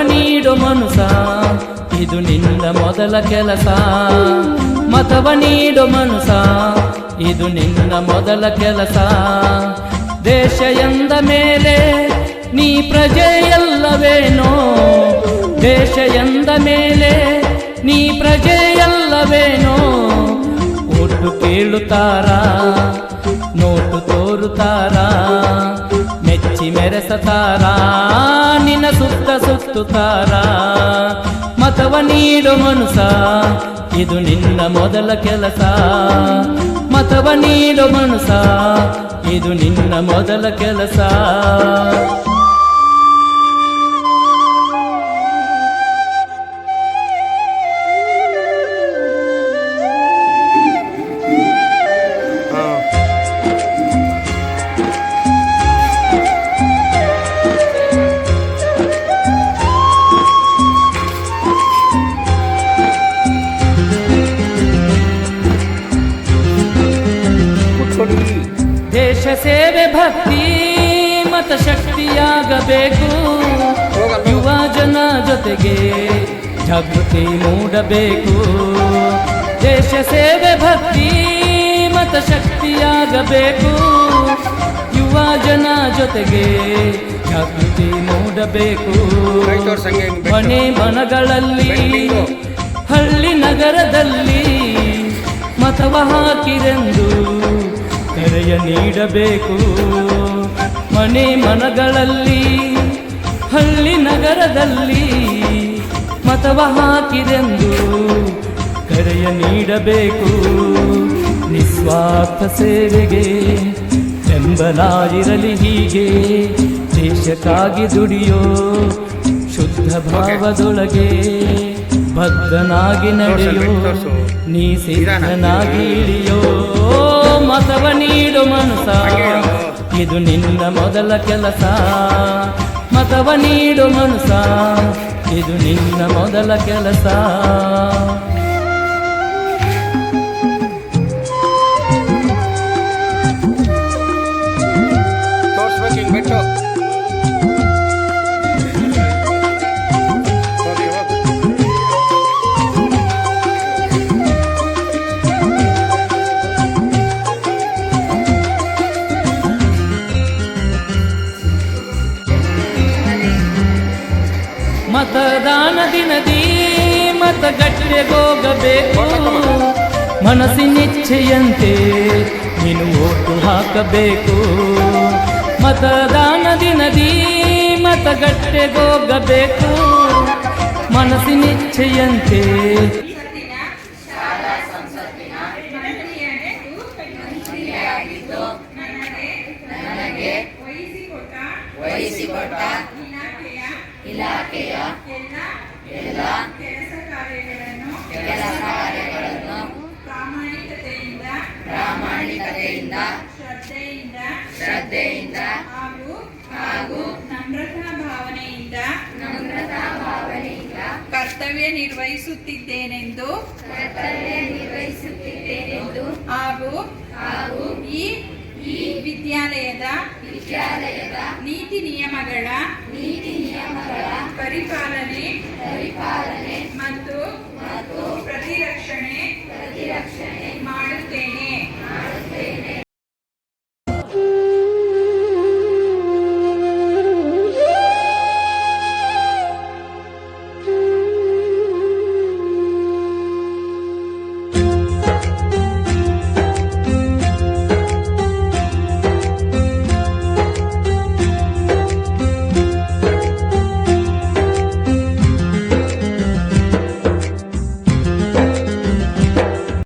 ನೀಡು ಮನುಸ, ಇದು ನಿನ್ನ ಮೊದಲ ಕೆಲಸ. ಮತವ ನೀಡು ಮನುಸ, ಇದು ನಿನ್ನ ಮೊದಲ ಕೆಲಸ. ದೇಶ ಎಂದ ಮೇಲೆ ನೀ ಪ್ರಜೆಯಲ್ಲವೇನೋ, ದೇಶ ಎಂದ ಮೇಲೆ ನೀ ಪ್ರಜೆಯಲ್ಲವೇನೋ. ಒಟ್ಟು ಕೇಳುತ್ತಾರ, ನೋಟು ತೋರುತ್ತಾರ, ಮೆಚ್ಚಿ ಮೆರೆಸತಾರ, ನಿನ್ನ ಸುತ್ತ ಸುತ್ತುತ್ತಾರ. ಮತವ ನೀಡು ಮನುಸ, ಇದು ನಿನ್ನ ಮೊದಲ ಕೆಲಸ. ಮತವ ನೀಡು ಮನುಸ, ಇದು ನಿನ್ನ ಮೊದಲ ಕೆಲಸ. ದೇಶ ಸೇವೆ ಭಕ್ತಿ ಮತ ಶಕ್ತಿಯಾಗಬೇಕು. ಯುವ ಜನ ಜೊತೆಗೆ ಜಾಗೃತಿ ಮೂಡಬೇಕು. ದೇಶ ಸೇವೆ ಭಕ್ತಿ ಮತ ಶಕ್ತಿಯಾಗಬೇಕು. ಯುವ ಜನ ಜೊತೆಗೆ ಜಾಗೃತಿ ಮೂಡಬೇಕು. ಮನೆ ಮನಗಳಲ್ಲಿ ಹಳ್ಳಿ ನಗರದಲ್ಲಿ ಮತವ ಹಾಕಿರೆಂದು ಕರೆಯ ನೀಡಬೇಕು. ಮನೆ ಮನಗಳಲ್ಲಿ ಹಳ್ಳಿ ನಗರದಲ್ಲಿ ಮತವ ಹಾಕಿರೆಂದು ಕರೆಯ ನೀಡಬೇಕು. ನಿಸ್ವಾರ್ಥ ಸೇವೆಗೆ ಬೆಂಬಲ ಇರಲಿ ಹೀಗೆ, ದೇಶಕ್ಕಾಗಿ ದುಡಿಯೋ ಶುದ್ಧ ಭಾವದೊಳಗೆ ಬದ್ಧನಾಗಿ ನಡೆಯೋ, ನೀ ಸಿದ್ಧನಾಗಿ ಇಳಿಯೋ. ಮತವ ನೀಡು ಮನುಸ, ಇದು ನಿನ್ನ ಮೊದಲ ಕೆಲಸ. ಮತವ ನೀಡು ಮನುಸ, ಇದು ನಿನ್ನ ಮೊದಲ ಕೆಲಸ. ಮತದಾನ ದಿನದಿ ಮತಗಟ್ಟೆಗೋಗಬೇಕು. ಮನಸ್ಸಿನಿಚ್ಛೆಯಂತೆ ನೀನು ಓಟು ಹಾಕಬೇಕು. ಮತದಾನ ದಿನದಿ ಮತಗಟ್ಟೆಗೋಗಬೇಕು. ಮನಸ್ಸಿನಿಚ್ಛೆಯಂತೆ ವಹಿಸಿಕೊಟ್ಟ ಇಲಾಖೆಯ ಎಲ್ಲ ಕೆಲಸ ಕಾರ್ಯಗಳನ್ನು ಪ್ರಾಮಾಣಿಕತೆಯಿಂದ ಶ್ರದ್ಧೆಯಿಂದ ಹಾಗೂ ನಮ್ರತಾ ಭಾವನೆಯಿಂದ ಕರ್ತವ್ಯ ನಿರ್ವಹಿಸುತ್ತಿದ್ದೇನೆಂದು ಹಾಗೂ ಈ ವಿದ್ಯಾಲಯದ ನೀತಿ ನಿಯಮಗಳ ಪರಿಪಾಲನೆ